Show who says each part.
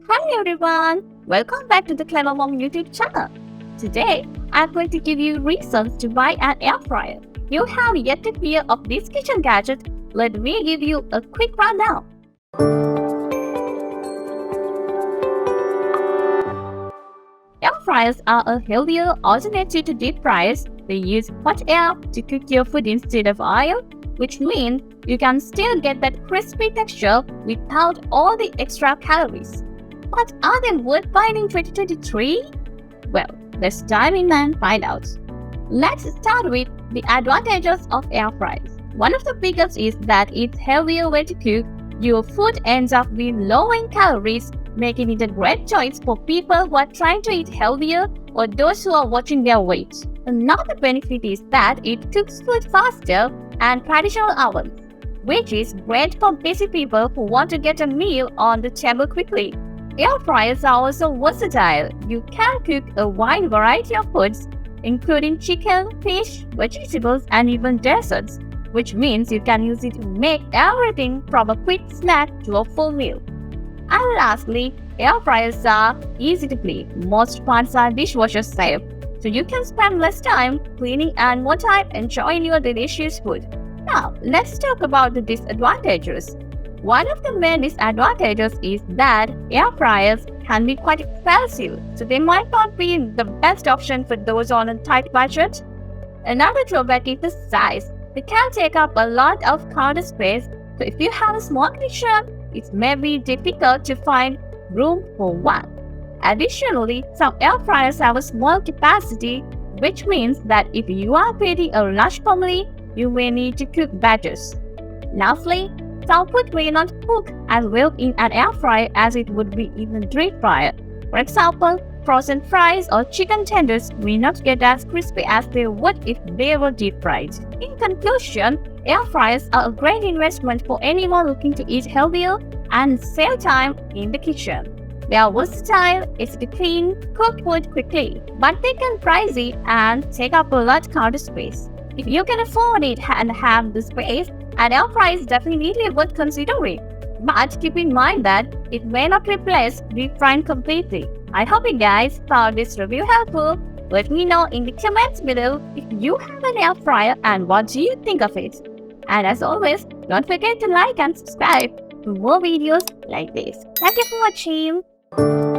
Speaker 1: Hi everyone! Welcome back to the Clever Mom YouTube channel. Today, I'm going to give you reasons to buy an air fryer. You have yet to hear of this kitchen gadget. Let me give you a quick rundown. Air fryers are a healthier alternative to deep fryers. They use hot air to cook your food instead of oil, which means you can still get that crispy texture without all the extra calories. But are they worth buying in 2023? Well, let's dive in and find out. Let's start with the advantages of air fryers. One of the biggest is that it's healthier way to cook. Your food ends up with low in calories, making it a great choice for people who are trying to eat healthier or those who are watching their weight. Another benefit is that it cooks food faster and traditional ovens, which is great for busy people who want to get a meal on the table quickly. Air fryers are also versatile. You can cook a wide variety of foods, including chicken, fish, vegetables, and even desserts, which means you can use it to make everything from a quick snack to a full meal. And lastly, air fryers are easy to clean. Most parts are dishwasher safe, so you can spend less time cleaning and more time enjoying your delicious food. Now, let's talk about the disadvantages. One of the main disadvantages is that air fryers can be quite expensive, so they might not be the best option for those on a tight budget. Another drawback is the size. They can take up a lot of counter space, so if you have a small kitchen, it may be difficult to find room for one. Additionally, some air fryers have a small capacity, which means that if you are feeding a large family, you may need to cook batches. Lastly, some food may not cook as well in an air fryer as it would be in a deep fryer. For example, frozen fries or chicken tenders may not get as crispy as they would if they were deep fried. In conclusion, air fryers are a great investment for anyone looking to eat healthier and save time in the kitchen. They are versatile, easy to clean, cook food quickly, but they can pricey and take up a lot of counter space. If you can afford it and have the space, an air fryer is definitely worth considering. But keep in mind that it may not replace deep frying completely. I hope you guys found this review helpful. Let me know in the comments below if you have an air fryer and what do you think of it. And as always, don't forget to like and subscribe for more videos like this. Thank you for watching.